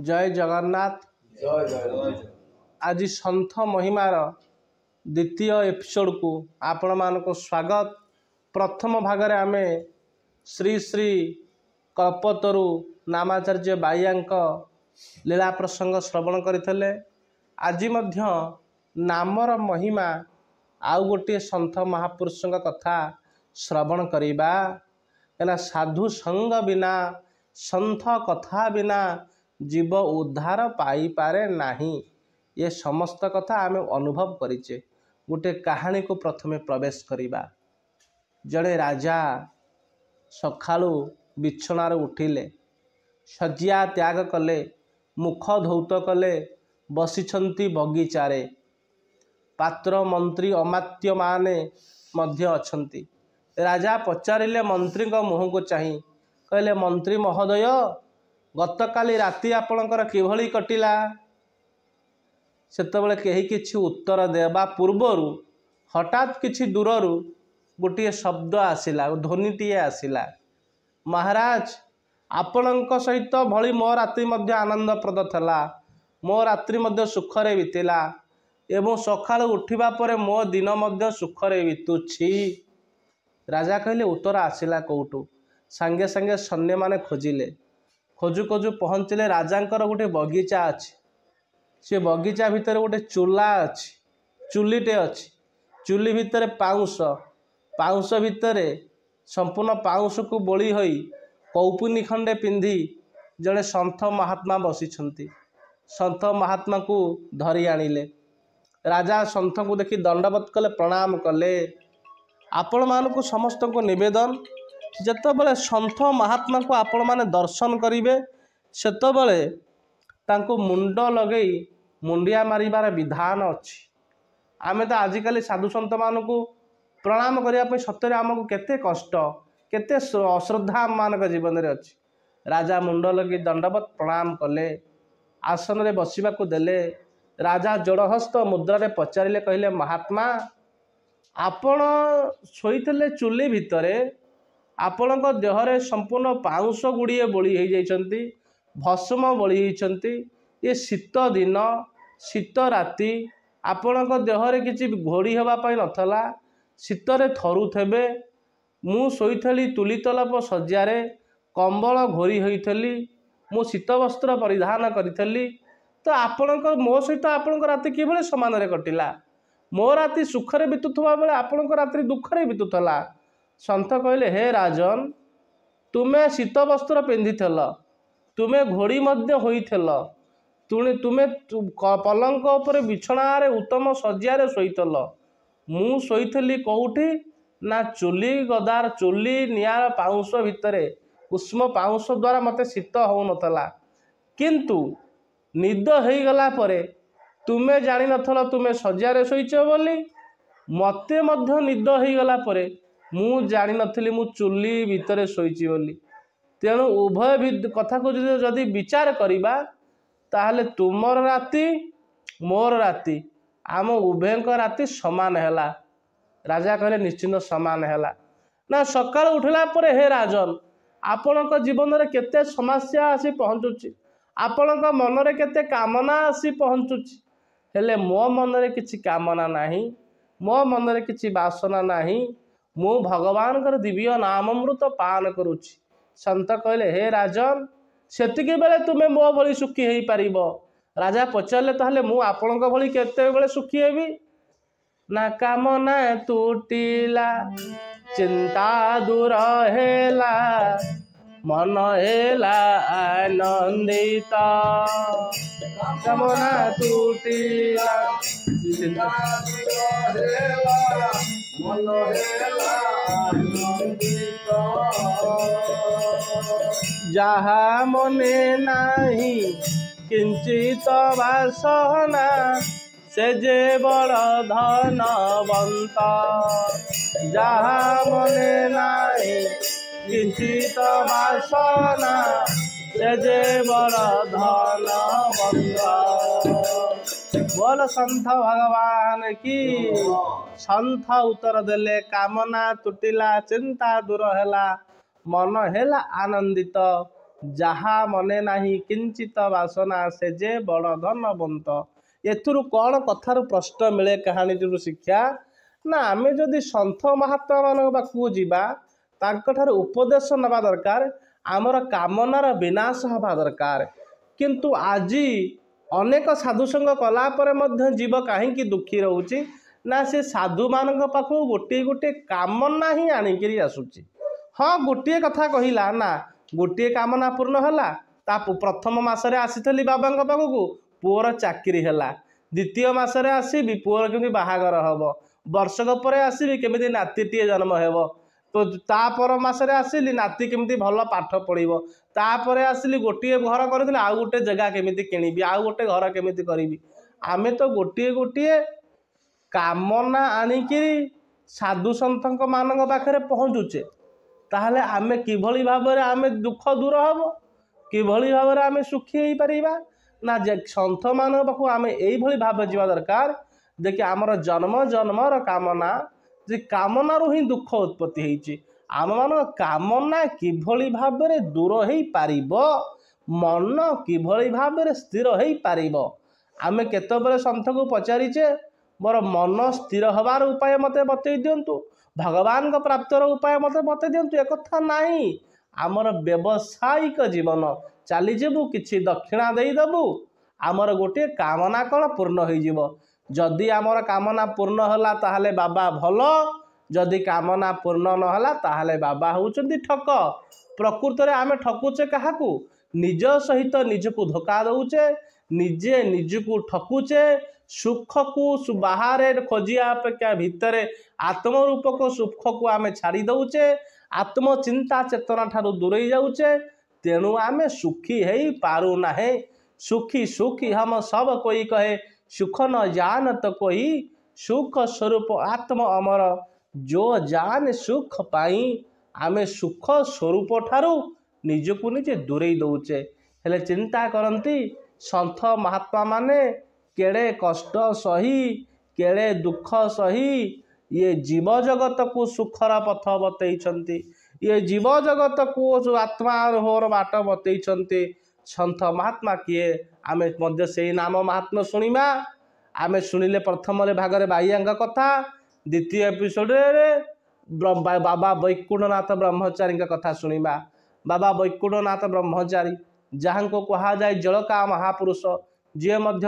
जय जगन्नाथ। जय जय आज सन्थ महिमार द्वितीय एपिसोड को आपण मानक स्वागत। प्रथम भागरे आमे श्री श्री कल्पतरु नामाचार्य बाईयांक लीला प्रसंग श्रवण करथिले। आज मध्य नामर महिमा आउ गोटे सन्थ महापुरुषଙ୍କ कथा श्रवण करिबा। एना साधु संग बिना सन्थ कथा बिना जीव उद्धार पाई पारे नाही। ये समस्त कथा आमे अनुभव करिचे। गोटे कहानी को प्रथमे प्रवेश करिबा। जड़े राजा सखालू बिछणार उठिले, शज्या त्याग कले, मुख धौत कले, बसिछंती बगीचारे। पात्र मंत्री अमात्य माने मध्य अछंती। राजा पचारिले मंत्री को मुह को चाही, कहले मंत्री महोदय गतकाली राति आपणकर किभली कटिला। सेतबेले केही किछि उत्तर देबा पूर्वरु हठात किछि दूररु गोटे शब्द आसिला, ध्वनिटीए आसिला। महाराज आपणक सहित भली मो रात्रि मध्य आनंदप्रद थला, मो रात्रि मध्य सुखरे बीतिला एवं सकाळ उठिबा परे मो दिन मध्य सुखरे बीतुछि। राजा कहले उत्तर आसिला कोउटु। संगे संगे सैन्य माने खोजिले, खोजु खोजु पहुँचले राजांकर गोटे बगीचा अछि। से बगीचा भितर गोटे चूला अछि, चुलीटे अछि। चुली भितर पाउंस, पाउंस भितर संपूर्ण पाउंस को बोली होई कौपुनी खंडे पिंधि जड़े सन्थ महात्मा बसिछंती। सन्थ महात्मा को धरी आनिले। राजा सन्थ को देखि दंडवत कले, प्रणाम कले। आपण मानकु समस्त को निवेदन, जेतबेले सन्थ महात्मा को आपण माने दर्शन करिवे सेतबेले तांको मुंड लगेई मुंडिया मारिबार विधान अछि। आमे तो आजिकली साधु सन्त मानकु प्रणाम करिया पई सत्य आमको केते कष्ट, केते अश्रद्धा मानक जीवन रे अछि। राजा मुंड लगे दंडवत प्रणाम कले, आसन रे बसिबा को देले। राजा जोड़हस्त मुद्रा रे पचारिले, कहले महात्मा आपण सोईथिले चुली भितरे, आपणक देहरे संपूर्ण पाउंस गुड़िए बोली हो जाइछंती, भस्म बोली होइछंती। ये शीत दिन, शीत राति, आपणक देहरे किछि घोड़ी हेबा पई नथला, शीतरे थरुथेबे। मु सोईथली तुली तलप सज्जारे, कंबल घोरी होइथली, मु शीत वस्त्र परिधान करिथली। तो आपणक मो सहित आपणक राति किभली समान रे कटिला। मो राति सुखरे बीतुथबा बेले आपणक रात्रि दुखरे बीतुथला। सन्थ कहले, हे राजन तुमे शीत वस्त्र पिंधिथल, तुमे घोड़ी मध्य होइथल, तुमे पलंक उपरे बिछणारे उत्तम सज्जारे शोइथल। मु शोइथली कोउठी ना चुली गदार, चुली नियार पाउंस भितरे, उष्म पाउंस द्वारा मते शीत हो नथला। किंतु निद हेई गला परे तुमे जानि नथल तुमे सज्जारे शोइछ बोली, मते मध्य निद हेई गला परे मु जानि नथली मु चुली भितरे शोइछि बोली। तेणु उभय कथा को जदि विचार करिबा ताहले तुमर राति मोर राति, आम उभयक राति समान हैला। राजा कहले निश्चिंत समान हैला ना। सकाळ उठिला परे हे राजन आपणक जीवन रे केते समस्या आसी पहुँचुछि, आपणक मन रे केते कामना आसी पहुँचुछि। हेले मो मन रे किछि कामना नाही, मो मन रे किछि वासना नाही। मु भगवान कर दिव्य नाम अमृत पान करुछि। संत कहले, हे राजन सेतिके बेले तुमे मो भली सुखी हेई पारिबो। राजा पचारले, ताहले मु आपणक भली केते बेले सुखी हेबी। ना कामना टूटिला, चिंता दूर हेला, मन हेला आनंदित। कामना टूटिला, चिंता दूर हेला, मन हेला आनंदित। जहा मने नाही किंचित वासना, से जे बड़ धनवंत। जहा मने नाही किंचित वासना, से जे बड़ धनवंत। बोल संत भगवान की। संत उत्तर देले, कामना टूटिला, चिंता दूर हैला, मन हेला आनंदित। ଯାହା ମନେ ନାହିଁ କିଞ୍ଚିତ ବାସନା ସେ ଯେ ବଡ଼ ଧନବନ୍ତ। ଏଥିରୁ କ'ଣ କଥାରୁ ପ୍ରଶ୍ନ ମିଳେ, କାହାଣୀଟିରୁ ଶିକ୍ଷା ନା ଆମେ ଯଦି ସନ୍ଥ ମହାତ୍ମାମାନଙ୍କ ପାଖକୁ ଯିବା ତାଙ୍କଠାରୁ ଉପଦେଶ ନେବା ଦରକାର, ଆମର କାମନାର ବିନାଶ ହେବା ଦରକାର। କିନ୍ତୁ ଆଜି ଅନେକ ସାଧୁସଙ୍ଗ କଲା ପରେ ମଧ୍ୟ ଜୀବ କାହିଁକି ଦୁଃଖୀ ରହୁଛି ନା ସେ ସାଧୁମାନଙ୍କ ପାଖକୁ ଗୋଟିଏ ଗୋଟିଏ କାମନା ହିଁ ଆଣିକିରି ଆସୁଛି। ହଁ, ଗୋଟିଏ କଥା କହିଲା ନା ଗୋଟିଏ କାମନା ପୂର୍ଣ୍ଣ ହେଲା। ତା ପ୍ରଥମ ମାସରେ ଆସିଥିଲି ବାବାଙ୍କ ପାଖକୁ, ପୁଅର ଚାକିରି ହେଲା। ଦ୍ୱିତୀୟ ମାସରେ ଆସିବି, ପୁଅର କେମିତି ବାହାଘର ହେବ। ବର୍ଷକ ପରେ ଆସିବି, କେମିତି ନାତିଟିଏ ଜନ୍ମ ହେବ। ତ ତା ପର ମାସରେ ଆସିଲି, ନାତି କେମିତି ଭଲ ପାଠ ପଢ଼ିବ। ତାପରେ ଆସିଲି, ଗୋଟିଏ ଘର କରିଥିଲି, ଆଉ ଗୋଟେ ଜାଗା କେମିତି କିଣିବି, ଆଉ ଗୋଟେ ଘର କେମିତି କରିବି। ଆମେ ତ ଗୋଟିଏ ଗୋଟିଏ କାମନା ଆଣିକିରି ସାଧୁସନ୍ଥଙ୍କ ମାନଙ୍କ ପାଖରେ ପହଞ୍ଚୁଛେ। ତାହେଲେ ଆମେ କିଭଳି ଭାବରେ ଆମେ ଦୁଃଖ ଦୂର ହେବ, କିଭଳି ଭାବରେ ଆମେ ସୁଖୀ ହେଇପାରିବା ନା ଯେ ସନ୍ଥମାନଙ୍କ ପାଖକୁ ଆମେ ଏଇଭଳି ଭାବେ ଯିବା ଦରକାର। ଦେଖି ଆମର ଜନ୍ମ ଜନ୍ମର କାମନା, ଯେ କାମନାରୁ ହିଁ ଦୁଃଖ ଉତ୍ପତ୍ତି ହେଇଛି। ଆମମାନଙ୍କ କାମନା କିଭଳି ଭାବରେ ଦୂର ହେଇପାରିବ, ମନ କିଭଳି ଭାବରେ ସ୍ଥିର ହେଇପାରିବ। ଆମେ କେତେବେଳେ ସନ୍ଥକୁ ପଚାରିଛେ ମୋର ମନ ସ୍ଥିର ହେବାର ଉପାୟ ମୋତେ ବତେଇ ଦିଅନ୍ତୁ, ଭଗବାନଙ୍କ ପ୍ରାପ୍ତର ଉପାୟ ମୋତେ ବତେଇ ଦିଅନ୍ତୁ, ଏକଥା ନାହିଁ। ଆମର ବ୍ୟବସାୟିକ ଜୀବନ ଚାଲିଯିବୁ, କିଛି ଦକ୍ଷିଣା ଦେଇଦେବୁ, ଆମର ଗୋଟିଏ କାମନା କ'ଣ ପୂର୍ଣ୍ଣ ହେଇଯିବ। ଯଦି ଆମର କାମନା ପୂର୍ଣ୍ଣ ହେଲା ତାହେଲେ ବାବା ଭଲ, ଯଦି କାମନା ପୂର୍ଣ୍ଣ ନହେଲା ତାହେଲେ ବାବା ହେଉଛନ୍ତି ଠକ। ପ୍ରକୃତରେ ଆମେ ଠକୁଛେ କାହାକୁ? ନିଜ ସହିତ ନିଜକୁ ଧୋକା ଦେଉଛେ, ନିଜେ ନିଜକୁ ଠକୁଛେ। ସୁଖକୁ ବାହାରେ ଖୋଜିବା ଅପେକ୍ଷା ଭିତରେ ଆତ୍ମରୂପକ ସୁଖକୁ ଆମେ ଛାଡ଼ି ଦେଉଛେ, ଆତ୍ମଚିନ୍ତା ଚେତନା ଠାରୁ ଦୂରେଇ ଯାଉଛେ। ତେଣୁ ଆମେ ସୁଖୀ ହେଇପାରୁନାହେଁ। ସୁଖୀ ସୁଖୀ ହମ ସବ କୋଇ କହେ, ସୁଖ ନ ଜାନତ କୋଇ, ସୁଖ ସ୍ୱରୂପ ଆତ୍ମ ଅମର, ଯୋ ଜାନେ ସୁଖ ପାଇଁ। ଆମେ ସୁଖ ସ୍ୱରୂପ ଠାରୁ ନିଜକୁ ନିଜେ ଦୂରେଇ ଦେଉଛେ। ହେଲେ ଚିନ୍ତା କରନ୍ତି ସନ୍ଥ ମହାତ୍ମାମାନେ କେଡ଼େ କଷ୍ଟ ସହି, କେଡ଼େ ଦୁଃଖ ସହି ଇଏ ଜୀବଜଗତକୁ ସୁଖର ପଥ ବତେଇଛନ୍ତି, ଇଏ ଜୀବଜଗତକୁ ଆତ୍ମାରୋହର ବାଟ ବତେଇଛନ୍ତି। ସନ୍ଥ ମହାତ୍ମା କିଏ? ଆମେ ମଧ୍ୟ ସେଇ ନାମ ମହାତ୍ମ୍ୟ ଶୁଣିବା। ଆମେ ଶୁଣିଲେ ପ୍ରଥମରେ ଭାଗରେ ବାଇଆଙ୍କ କଥା, ଦ୍ୱିତୀୟ ଏପିସୋଡ଼ରେ ବାବା ବୈକୁଣ୍ଠନାଥ ବ୍ରହ୍ମଚାରୀଙ୍କ କଥା ଶୁଣିବା। ବାବା ବୈକୁଣ୍ଠନାଥ ବ୍ରହ୍ମଚାରୀ, ଯାହାଙ୍କୁ କୁହାଯାଏ ଜଳକା ମହାପୁରୁଷ, ଯିଏ ମଧ୍ୟ